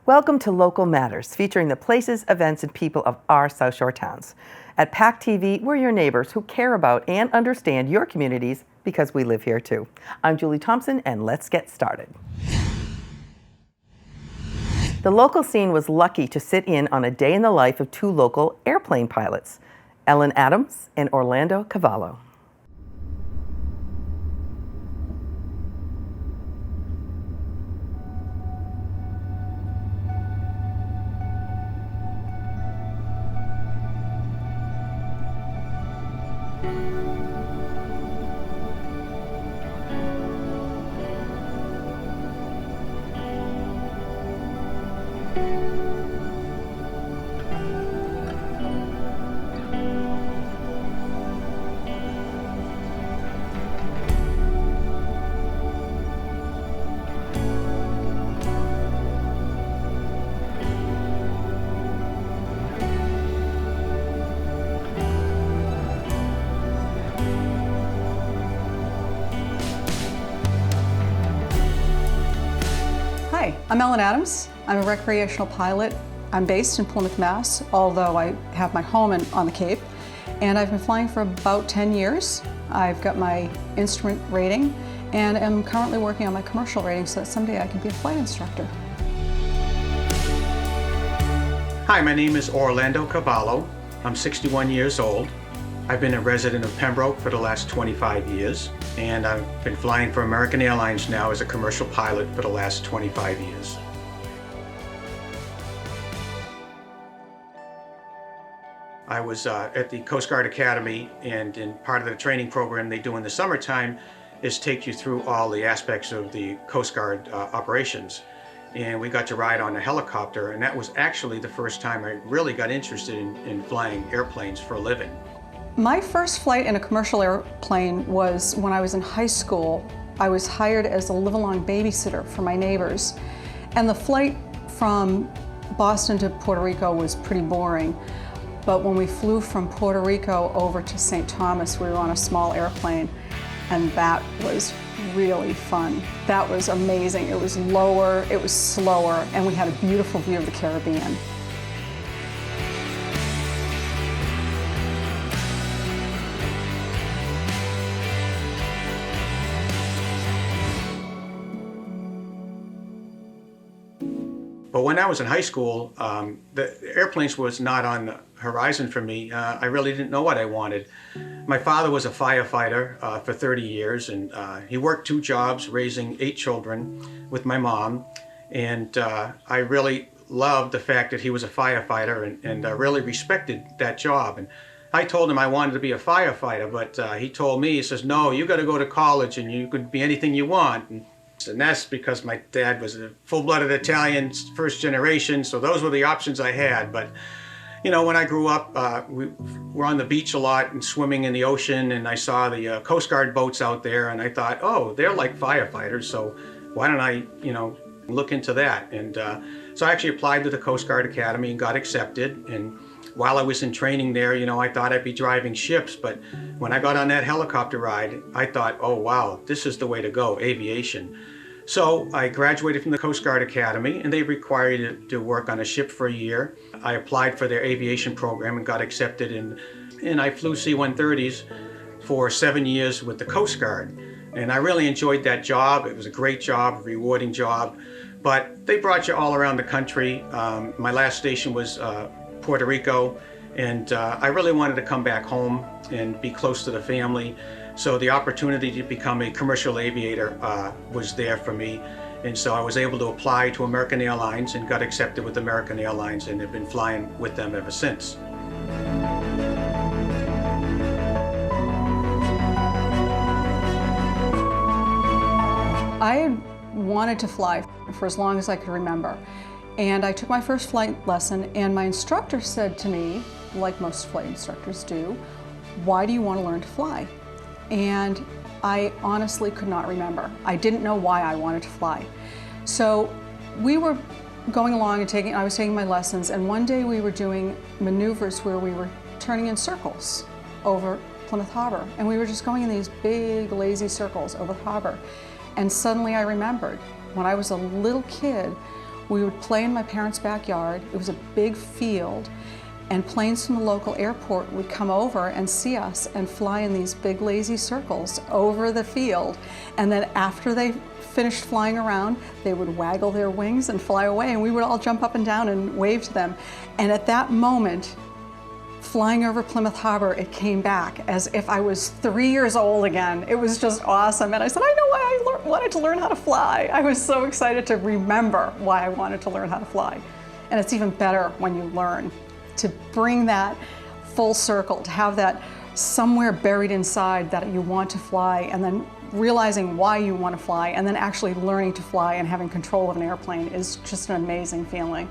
Welcome to Local Matters, featuring the places, events, and people of our South Shore towns. At PAC TV, we're your neighbors who care about and understand your communities because we live here too. I'm Julie Thompson, and let's get started. The local scene was lucky to sit in on a day in the life of two local airplane pilots, Ellen Adams and Orlando Cavallo. Hi, I'm Ellen Adams. I'm a recreational pilot. I'm based in Plymouth, Mass, although I have my home on the Cape. And I've been flying for about 10 years. I've got my instrument rating and am currently working on my commercial rating so that someday I can be a flight instructor. Hi, my name is Orlando Cavallo. I'm 61 years old. I've been a resident of Pembroke for the last 25 years, and I've been flying for American Airlines now as a commercial pilot for the last 25 years. I was at the Coast Guard Academy, and in part of the training program they do in the summertime is take you through all the aspects of the Coast Guard operations. And we got to ride on a helicopter, and that was actually the first time I really got interested in flying airplanes for a living. My first flight in a commercial airplane was when I was in high school. I was hired as a live-along babysitter for my neighbors. And the flight from Boston to Puerto Rico was pretty boring. But when we flew from Puerto Rico over to St. Thomas, we were on a small airplane, and that was really fun. That was amazing. It was lower, it was slower, and we had a beautiful view of the Caribbean. But when I was in high school, the airplanes was not on the horizon for me. I really didn't know what I wanted. My father was a firefighter for 30 years, and he worked 2 jobs, raising 8 children with my mom. And I really loved the fact that he was a firefighter, and I really respected that job. And I told him I wanted to be a firefighter, but he told me, he says, no, you got to go to college and you could be anything you want. And that's because my dad was a full-blooded Italian, first generation, so those were the options I had. But, you know, when I grew up, we were on the beach a lot and swimming in the ocean, and I saw the Coast Guard boats out there, and I thought, oh, they're like firefighters, so why don't I, look into that? And so I actually applied to the Coast Guard Academy and got accepted. And while I was in training there, I thought I'd be driving ships, but when I got on that helicopter ride, I thought, oh wow, this is the way to go, aviation. So I graduated from the Coast Guard Academy, and they required you to work on a ship for a year. I applied for their aviation program and got accepted, and I flew C-130s for 7 years with the Coast Guard. And I really enjoyed that job. It was a great job, a rewarding job, but they brought you all around the country. My last station was Puerto Rico, and I really wanted to come back home and be close to the family. So the opportunity to become a commercial aviator was there for me. And so I was able to apply to American Airlines and got accepted with American Airlines, and have been flying with them ever since. I had wanted to fly for as long as I could remember. And I took my first flight lesson, and my instructor said to me, like most flight instructors do, why do you want to learn to fly? And I honestly could not remember. I didn't know why I wanted to fly. So we were going along and I was taking my lessons, and one day we were doing maneuvers where we were turning in circles over Plymouth Harbor. And we were just going in these big, lazy circles over the harbor. And suddenly I remembered, when I was a little kid, We would play in my parents' backyard. It was a big field, and planes from the local airport would come over and see us and fly in these big lazy circles over the field. And then after they finished flying around, they would waggle their wings and fly away, and we would all jump up and down and wave to them. And at that moment, flying over Plymouth Harbor, it came back as if I was 3 years old again. It was just awesome. And I said, I know why I wanted to learn how to fly. I was so excited to remember why I wanted to learn how to fly. And it's even better when you learn to bring that full circle, to have that somewhere buried inside that you want to fly, and then realizing why you want to fly, and then actually learning to fly and having control of an airplane is just an amazing feeling.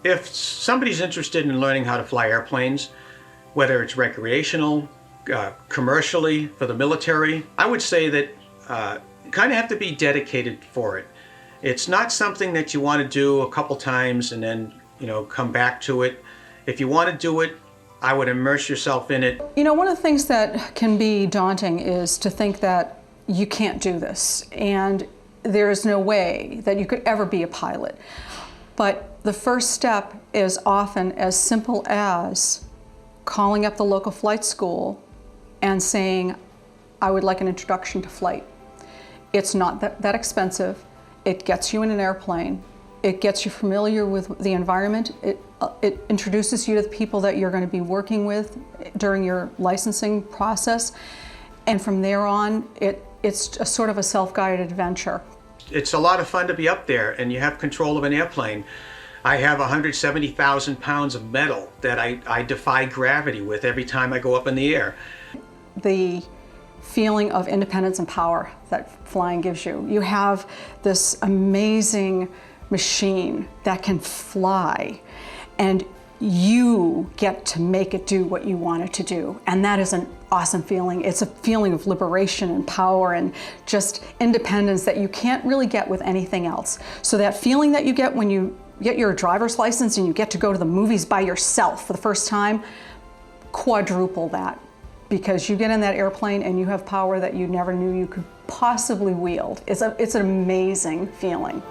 If somebody's interested in learning how to fly airplanes, whether it's recreational, commercially, for the military, I would say that you kind of have to be dedicated for it. It's not something that you want to do a couple times and then, come back to it. If you want to do it, I would immerse yourself in it. One of the things that can be daunting is to think that you can't do this, and there is no way that you could ever be a pilot. But the first step is often as simple as calling up the local flight school and saying, I would like an introduction to flight. It's not that expensive. It gets you in an airplane. It gets you familiar with the environment. It introduces you to the people that you're going to be working with during your licensing process. And from there on, it's a sort of a self-guided adventure. It's a lot of fun to be up there, and you have control of an airplane. I have 170,000 pounds of metal that I defy gravity with every time I go up in the air. The feeling of independence and power that flying gives you. You have this amazing machine that can fly, and you get to make it do what you want it to do. And that is an awesome feeling. It's a feeling of liberation and power and just independence that you can't really get with anything else. So that feeling that you get when you get your driver's license and you get to go to the movies by yourself for the first time, quadruple that. Because you get in that airplane and you have power that you never knew you could possibly wield. It's an amazing feeling.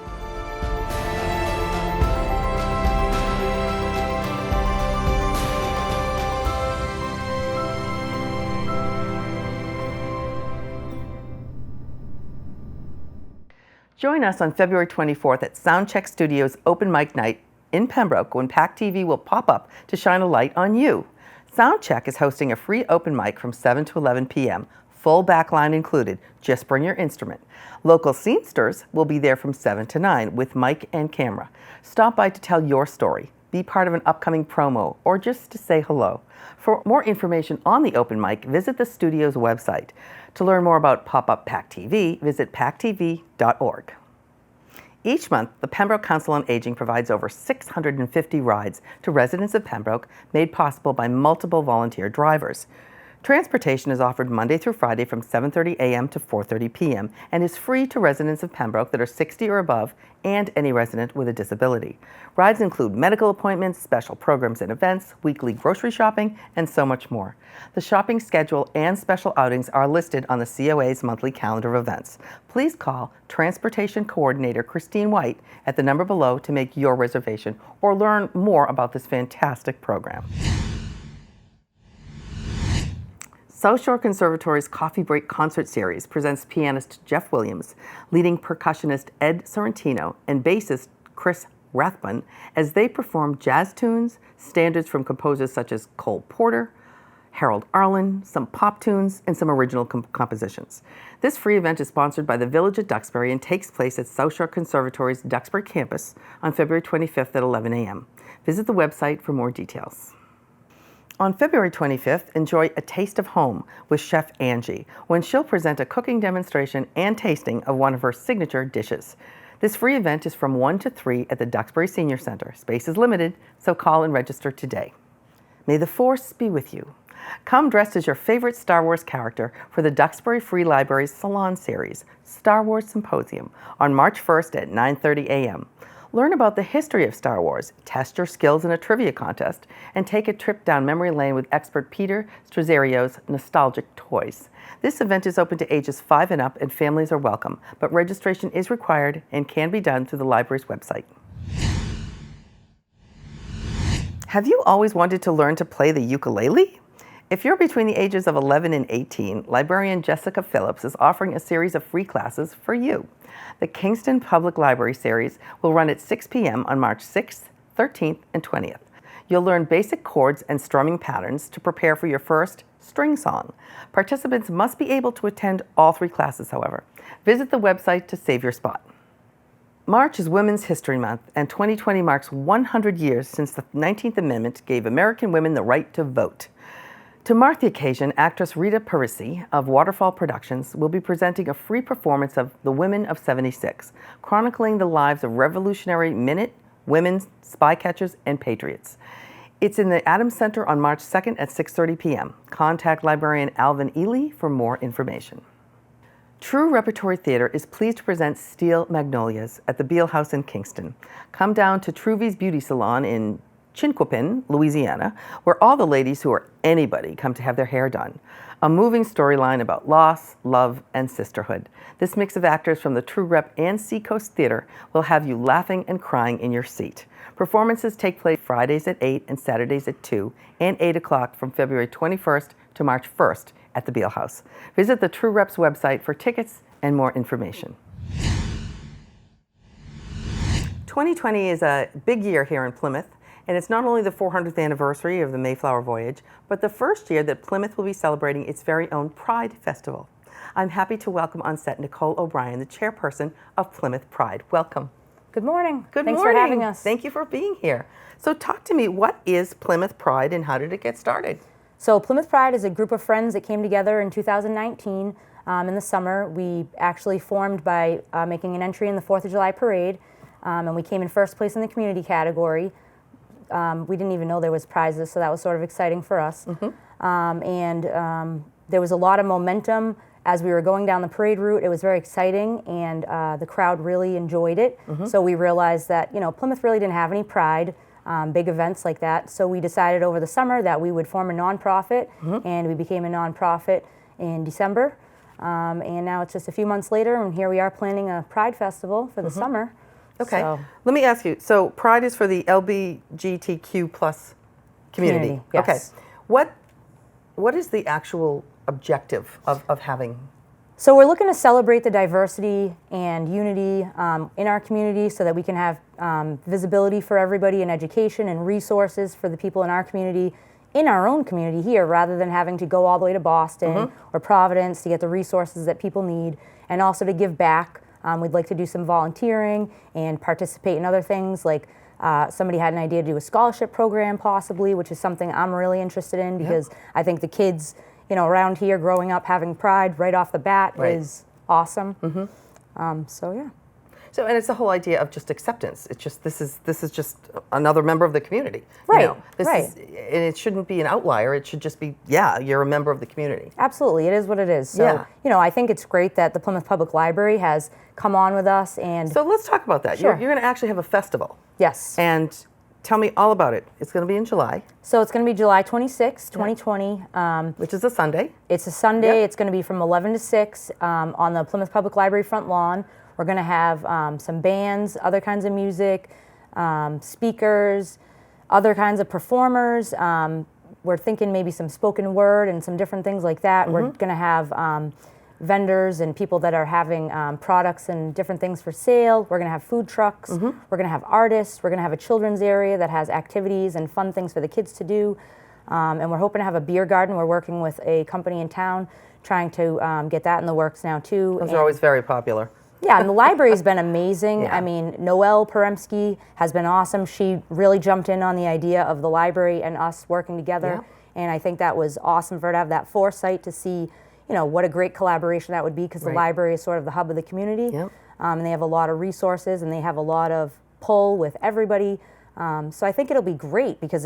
Join us on February 24th at Soundcheck Studios Open Mic Night in Pembroke when PAC TV will pop up to shine a light on you. Soundcheck is hosting a free open mic from 7 to 11 p.m., full backline included. Just bring your instrument. Local scenesters will be there from 7 to 9 with mic and camera. Stop by to tell your story, be part of an upcoming promo, or just to say hello. For more information on the open mic, visit the studio's website. To learn more about Pop-Up PAC TV, visit pactv.org. Each month, the Pembroke Council on Aging provides over 650 rides to residents of Pembroke, made possible by multiple volunteer drivers. Transportation is offered Monday through Friday from 7:30 a.m. to 4:30 p.m. and is free to residents of Pembroke that are 60 or above and any resident with a disability. Rides include medical appointments, special programs and events, weekly grocery shopping, and so much more. The shopping schedule and special outings are listed on the COA's monthly calendar of events. Please call Transportation Coordinator Christine White at the number below to make your reservation or learn more about this fantastic program. South Shore Conservatory's Coffee Break Concert Series presents pianist Jeff Williams, leading percussionist Ed Sorrentino, and bassist Chris Rathbun as they perform jazz tunes, standards from composers such as Cole Porter, Harold Arlen, some pop tunes, and some original compositions. This free event is sponsored by the Village at Duxbury and takes place at South Shore Conservatory's Duxbury campus on February 25th at 11 a.m. Visit the website for more details. On February 25th, enjoy a taste of home with Chef Angie when she'll present a cooking demonstration and tasting of one of her signature dishes. This free event is from 1 to 3 at the Duxbury Senior Center. Space is limited, so call and register today. May the Force be with you. Come dressed as your favorite Star Wars character for the Duxbury Free Library's Salon Series, Star Wars Symposium, on March 1st at 9:30 a.m. Learn about the history of Star Wars, test your skills in a trivia contest, and take a trip down memory lane with expert Peter Strazzario's nostalgic toys. This event is open to ages 5 and up, and families are welcome, but registration is required and can be done through the library's website. Have you always wanted to learn to play the ukulele? If you're between the ages of 11 and 18, librarian Jessica Phillips is offering a series of free classes for you. The Kingston Public Library series will run at 6 p.m. on March 6th, 13th, and 20th. You'll learn basic chords and strumming patterns to prepare for your first string song. Participants must be able to attend all 3 classes, however. Visit the website to save your spot. March is Women's History Month, and 2020 marks 100 years since the 19th Amendment gave American women the right to vote. To mark the occasion, actress Rita Parisi of Waterfall Productions will be presenting a free performance of The Women of 76, chronicling the lives of Revolutionary Minute, women, spy catchers, and patriots. It's in the Adams Center on March 2nd at 6:30 p.m. Contact librarian Alvin Ely for more information. True Repertory Theater is pleased to present Steel Magnolias at the Beale House in Kingston. Come down to Truvy's Beauty Salon in Chinquapin, Louisiana, where all the ladies who are anybody come to have their hair done. A moving storyline about loss, love, and sisterhood. This mix of actors from the True Rep and Seacoast Theater will have you laughing and crying in your seat. Performances take place Fridays at 8 and Saturdays at 2 and 8 o'clock from February 21st to March 1st at the Beale House. Visit the True Rep's website for tickets and more information. 2020 is a big year here in Plymouth, and it's not only the 400th anniversary of the Mayflower voyage, but the first year that Plymouth will be celebrating its very own Pride Festival. I'm happy to welcome on set Nicole O'Brien, the chairperson of Plymouth Pride. Welcome. Good morning. Good Thanks morning. for having us. Thank you for being here. So talk to me, what is Plymouth Pride and how did it get started? So Plymouth Pride is a group of friends that came together in 2019 in the summer. We actually formed by making an entry in the 4th of July parade, and we came in first place in the community category. We didn't even know there was prizes, so that was sort of exciting for us. There was a lot of momentum as we were going down the parade route. It was very exciting, and the crowd really enjoyed it. So we realized that, Plymouth really didn't have any pride, big events like that. So we decided over the summer that we would form a nonprofit, and we became a nonprofit in December. And now it's just a few months later, and here we are planning a Pride Festival for the summer. Okay, So, let me ask you, so Pride is for the LGBTQ plus community. Yes. Okay, what is the actual objective of having? So we're looking to celebrate the diversity and unity in our community so that we can have visibility for everybody and education and resources for the people in our community, in our own community here, rather than having to go all the way to Boston or Providence to get the resources that people need, and also to give back. We'd like to do some volunteering and participate in other things, like somebody had an idea to do a scholarship program possibly, which is something I'm really interested in because I think the kids, around here growing up having Pride right off the bat is awesome. So yeah. So, and it's the whole idea of just acceptance. It's just, this is just another member of the community. Right, This right. is, and it shouldn't be an outlier. It should just be, yeah, you're a member of the community. Absolutely, it is what it is. So, I think it's great that the Plymouth Public Library has come on with us. And So let's talk about that. Sure. You're going to actually have a festival. yes. And tell me all about it. It's going to be in July, So it's going to be July 26, 2020. which is a Sunday. It's a Sunday. Yep. It's going to be from 11 to 6 on the Plymouth Public Library front lawn. We're going to have some bands, other kinds of music, speakers, other kinds of performers. We're thinking maybe some spoken word and some different things like that. We're going to have vendors and people that are having products and different things for sale. We're going to have food trucks. We're going to have artists. We're going to have a children's area that has activities and fun things for the kids to do. And we're hoping to have a beer garden. We're working with a company in town trying to get that in the works now too. Those are always very popular. Yeah, and the library's been amazing. Yeah. I mean, Noelle Peremski has been awesome. She really jumped in on the idea of the library and us working together. Yeah. And I think that was awesome for her to have that foresight to see, what a great collaboration that would be, because the library is sort of the hub of the community. Yep. And they have a lot of resources and they have a lot of pull with everybody. So I think it'll be great because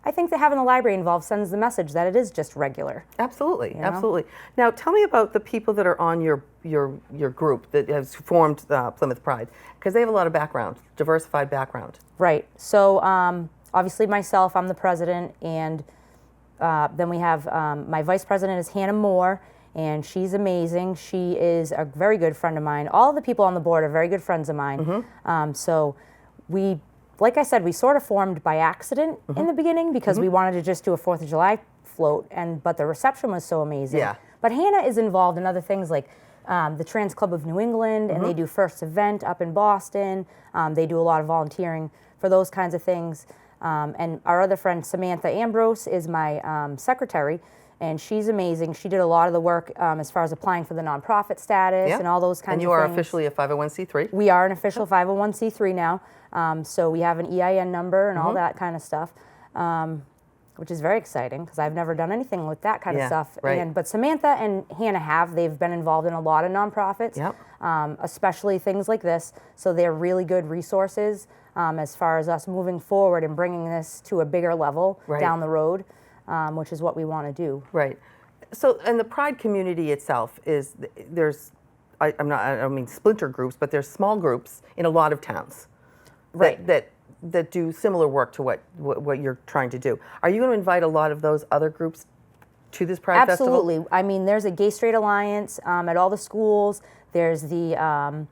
I think that having the library involved sends the message that it is just regular. Absolutely, know? absolutely. Now, tell me about the people that are on your group that has formed Plymouth Pride, because they have a lot of background, diversified background. Right. So obviously myself, I'm the president, and then we have my vice president is Hannah Moore, and she's amazing. She is a very good friend of mine. All the people on the board are very good friends of mine. So we, like I said, we sort of formed by accident in the beginning because we wanted to just do a 4th of July float, but the reception was so amazing. Yeah. But Hannah is involved in other things like the Trans Club of New England, and they do First Event up in Boston. They do a lot of volunteering for those kinds of things. And our other friend, Samantha Ambrose, is my secretary, and she's amazing. She did a lot of the work as far as applying for the nonprofit status and all those kinds of things. And you are officially a 501c3? We are an official 501c3 now. So we have an EIN number and all that kind of stuff, which is very exciting because I've never done anything with that kind of stuff. Right. But Samantha and Hannah they've been involved in a lot of nonprofits, especially things like this. So they're really good resources as far as us moving forward and bringing this to a bigger level down the road, which is what we want to do. Right. So, and the Pride community itself I don't mean splinter groups, but there's small groups in a lot of towns that do similar work to what you're trying to do. Are you going to invite a lot of those other groups to this Pride Festival? Absolutely. I mean, there's a Gay Straight Alliance at all the schools. There's the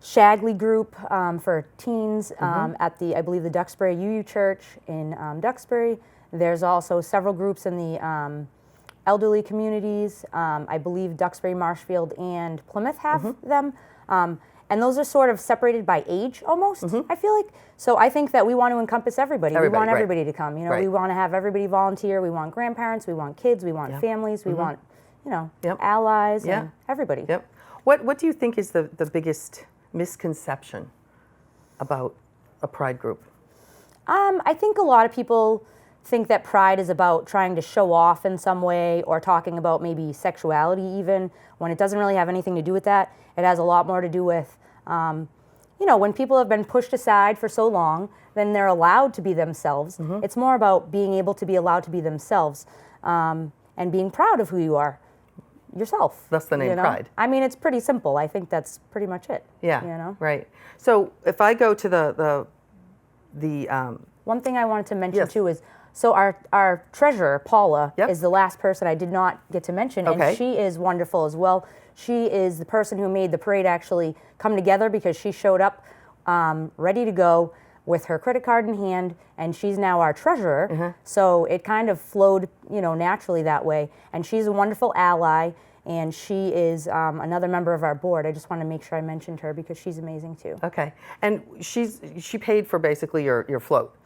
Shagley group for teens at I believe the Duxbury UU Church in Duxbury. There's also several groups in the elderly communities. I believe Duxbury, Marshfield, and Plymouth have them. And those are sort of separated by age almost, I feel like. So I think that we want to encompass everybody. We want everybody to come. You know, we want to have everybody volunteer. We want grandparents. We want kids. We want families. We want, allies and everybody. Yep. What do you think is the biggest misconception about a Pride group? I think a lot of people think that Pride is about trying to show off in some way or talking about maybe sexuality even, when it doesn't really have anything to do with that. It has a lot more to do with, when people have been pushed aside for so long, then they're allowed to be themselves. It's more about being able to be allowed to be themselves and being proud of who you are, yourself. That's the name, Pride. I mean, it's pretty simple. I think that's pretty much it. Yeah, right. So if I go to the one thing I wanted to mention too is, so our treasurer, Paula, is the last person I did not get to mention, and she is wonderful as well. She is the person who made the parade actually come together because she showed up ready to go with her credit card in hand, and she's now our treasurer. So it kind of flowed, naturally that way. And she's a wonderful ally, and she is another member of our board. I just want to make sure I mentioned her because she's amazing too. Okay, and she paid for basically your float.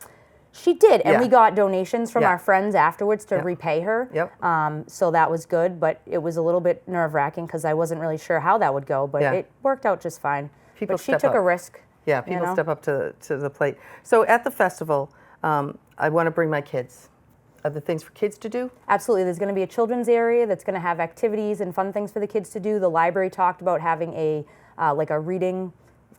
She did, and we got donations from our friends afterwards to repay her. So that was good, but it was a little bit nerve-wracking because I wasn't really sure how that would go, but it worked out just fine. But she took a risk. Yeah, people step up to the plate. So at the festival, I want to bring my kids. Are there things for kids to do? Absolutely. There's going to be a children's area that's going to have activities and fun things for the kids to do. The library talked about having a reading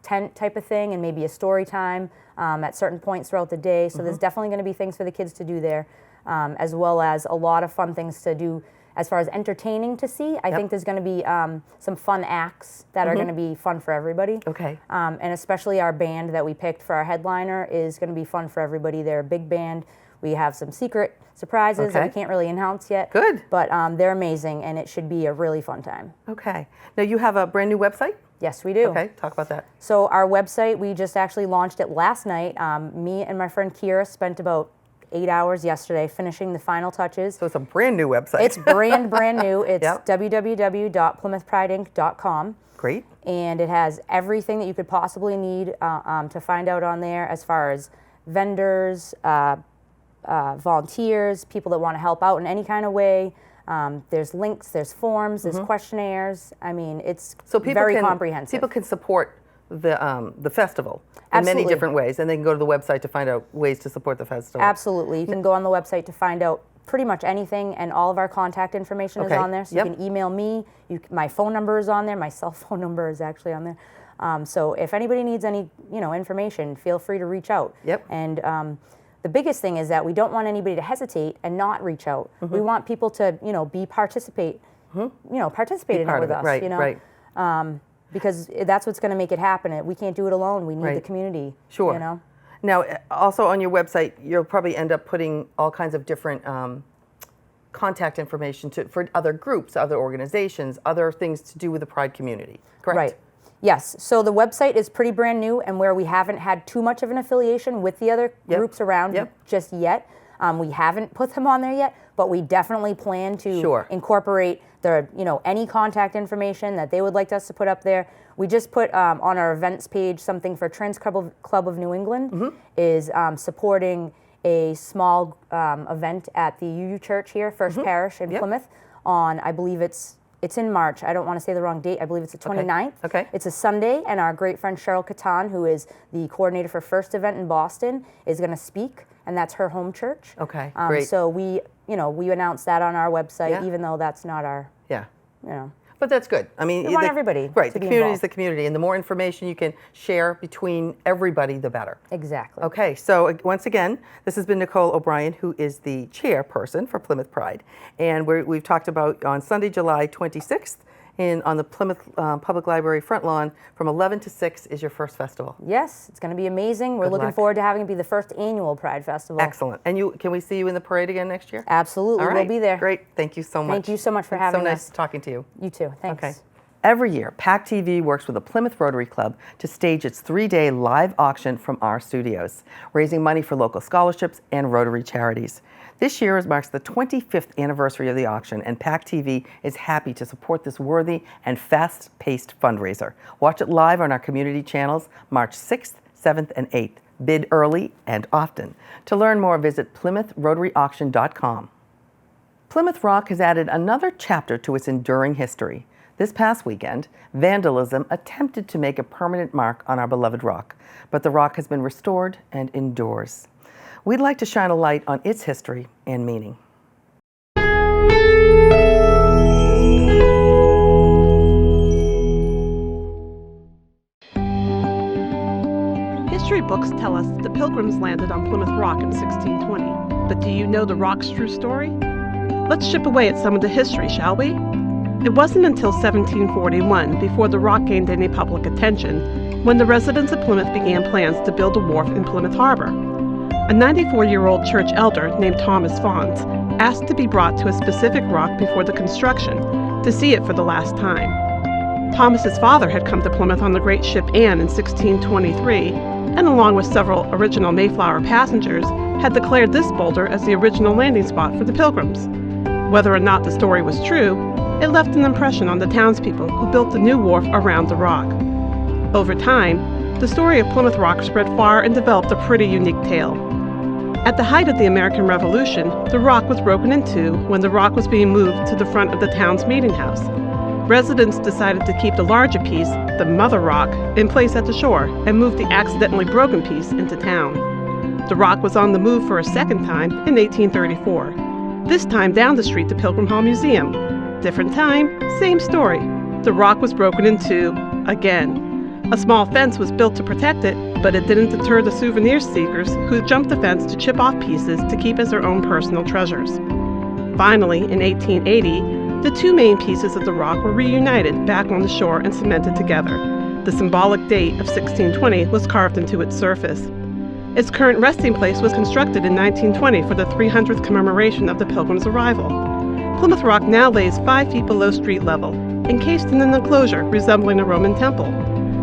tent type of thing and maybe a story time at certain points throughout the day. So there's definitely going to be things for the kids to do there, as well as a lot of fun things to do as far as entertaining to see. I think there's going to be some fun acts that are going to be fun for everybody. Okay. And especially our band that we picked for our headliner is going to be fun for everybody. They're a big band. We have some secret surprises that we can't really announce yet. Good. But they're amazing, and it should be a really fun time. Okay. Now you have a brand new website? Yes, we do. Okay, talk about that. So our website, we just actually launched it last night. Me and my friend Kira spent about 8 hours yesterday finishing the final touches. So it's a brand new website. It's brand new. It's www.plymouthprideinc.com. Great. And it has everything that you could possibly need to find out on there as far as vendors, volunteers, people that want to help out in any kind of way. There's links, there's forms, there's questionnaires. I mean, it's very comprehensive. People can support the festival in many different ways, and they can go to the website to find out ways to support the festival. Absolutely. You can go on the website to find out pretty much anything, and all of our contact information is on there. So you can email me. My phone number is on there. My cell phone number is actually on there. So if anybody needs any information, feel free to reach out. Yep. And the biggest thing is that we don't want anybody to hesitate and not reach out. We want people to, participate in it with us, Right. because that's what's going to make it happen. We can't do it alone. We need the community. Sure. Now, also on your website, you'll probably end up putting all kinds of different contact information for other groups, other organizations, other things to do with the Pride community, correct? Right. Yes. So the website is pretty brand new, and where we haven't had too much of an affiliation with the other groups around just yet. We haven't put them on there yet, but we definitely plan to incorporate any contact information that they would like us to put up there. We just put on our events page something for Trans Club of New England is supporting a small event at the UU Church here, First Parish in Plymouth on, I believe it's in March. I don't want to say the wrong date. I believe it's the 29th. Okay. It's a Sunday, and our great friend Cheryl Catan, who is the coordinator for First Event in Boston, is going to speak, and that's her home church. Okay, great. So we announced that on our website, even though that's not our, But that's good. I mean, we want everybody right. to The be community involved. is the community, and the more information you can share between everybody, the better. Exactly. Okay, so once again, this has been Nicole O'Brien, who is the chairperson for Plymouth Pride, and we've talked about on Sunday, July 26th, on the Plymouth Public Library front lawn, from 11 to 6 is your first festival. Yes, it's going to be amazing. We're Good looking luck. forward to having it be the first annual Pride Festival. Excellent. And can we see you in the parade again next year? Absolutely, All right. we'll be there. Great. Thank you so much. Thank you so much for It's having so nice us. talking to you. You too. Thanks. Okay. Every year, PAC TV works with the Plymouth Rotary Club to stage its 3-day live auction from our studios, raising money for local scholarships and Rotary charities. This year marks the 25th anniversary of the auction, and PAC TV is happy to support this worthy and fast-paced fundraiser. Watch it live on our community channels March 6th, 7th, and 8th. Bid early and often. To learn more, visit PlymouthRotaryAuction.com. Plymouth Rock has added another chapter to its enduring history. This past weekend, vandalism attempted to make a permanent mark on our beloved rock, but the rock has been restored and endures. We'd like to shine a light on its history and meaning. History books tell us the Pilgrims landed on Plymouth Rock in 1620. But do you know the rock's true story? Let's chip away at some of the history, shall we? It wasn't until 1741, before the rock gained any public attention, when the residents of Plymouth began plans to build a wharf in Plymouth Harbor. A 94-year-old church elder named Thomas Font asked to be brought to a specific rock before the construction to see it for the last time. Thomas's father had come to Plymouth on the great ship Anne in 1623, and along with several original Mayflower passengers, had declared this boulder as the original landing spot for the Pilgrims. Whether or not the story was true, it left an impression on the townspeople who built the new wharf around the rock. Over time, the story of Plymouth Rock spread far and developed a pretty unique tale. At the height of the American Revolution, the rock was broken in two when the rock was being moved to the front of the town's meeting house. Residents decided to keep the larger piece, the mother rock, in place at the shore and move the accidentally broken piece into town. The rock was on the move for a second time in 1834. This time down the street to Pilgrim Hall Museum. Different time, same story. The rock was broken in two again. A small fence was built to protect it, but it didn't deter the souvenir seekers who jumped the fence to chip off pieces to keep as their own personal treasures. Finally, in 1880, the two main pieces of the rock were reunited back on the shore and cemented together. The symbolic date of 1620 was carved into its surface. Its current resting place was constructed in 1920 for the 300th commemoration of the Pilgrims' arrival. Plymouth Rock now lays 5 feet below street level, encased in an enclosure resembling a Roman temple.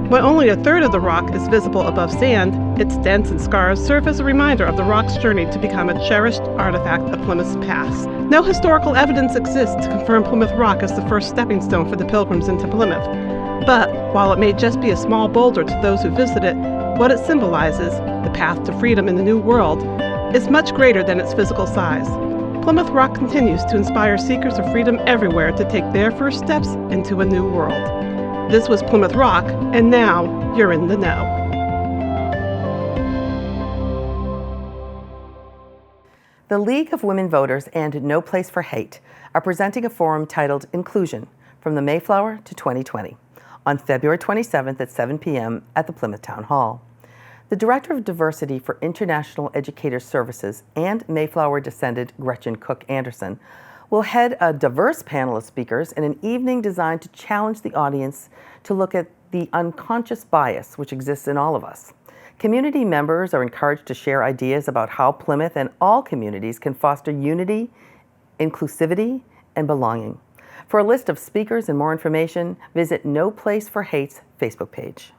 While only a third of the rock is visible above sand, its dents and scars serve as a reminder of the rock's journey to become a cherished artifact of Plymouth's past. No historical evidence exists to confirm Plymouth Rock as the first stepping stone for the Pilgrims into Plymouth. But while it may just be a small boulder to those who visit it, what it symbolizes, the path to freedom in the New World, is much greater than its physical size. Plymouth Rock continues to inspire seekers of freedom everywhere to take their first steps into a new world. This was Plymouth Rock, and now you're in the know. The League of Women Voters and No Place for Hate are presenting a forum titled Inclusion, From the Mayflower to 2020, on February 27th at 7 p.m. at the Plymouth Town Hall. The Director of Diversity for International Educator Services and Mayflower-descended Gretchen Cook Anderson will head a diverse panel of speakers in an evening designed to challenge the audience to look at the unconscious bias which exists in all of us. Community members are encouraged to share ideas about how Plymouth and all communities can foster unity, inclusivity, and belonging. For a list of speakers and more information, visit No Place for Hate's Facebook page.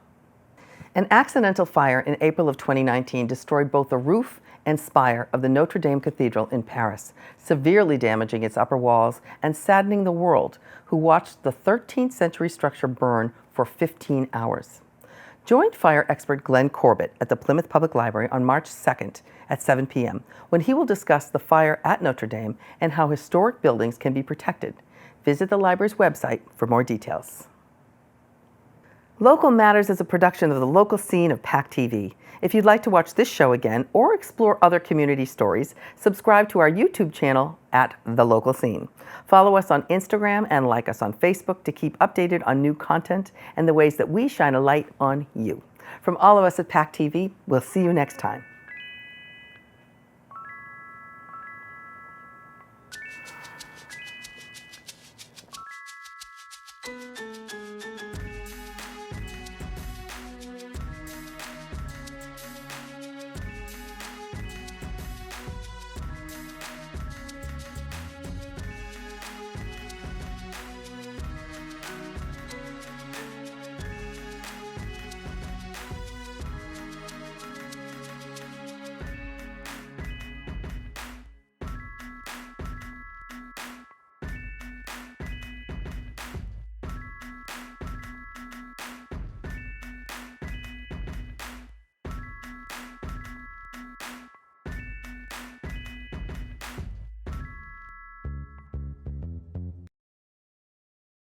An accidental fire in April of 2019 destroyed both the roof and spire of the Notre Dame Cathedral in Paris, severely damaging its upper walls and saddening the world who watched the 13th century structure burn for 15 hours. Join fire expert Glenn Corbett at the Plymouth Public Library on March 2nd at 7 p.m. when he will discuss the fire at Notre Dame and how historic buildings can be protected. Visit the library's website for more details. Local Matters is a production of the local scene of PAC TV. If you'd like to watch this show again or explore other community stories, subscribe to our YouTube channel at The Local Scene. Follow us on Instagram and like us on Facebook to keep updated on new content and the ways that we shine a light on you. From all of us at PAC TV, we'll see you next time.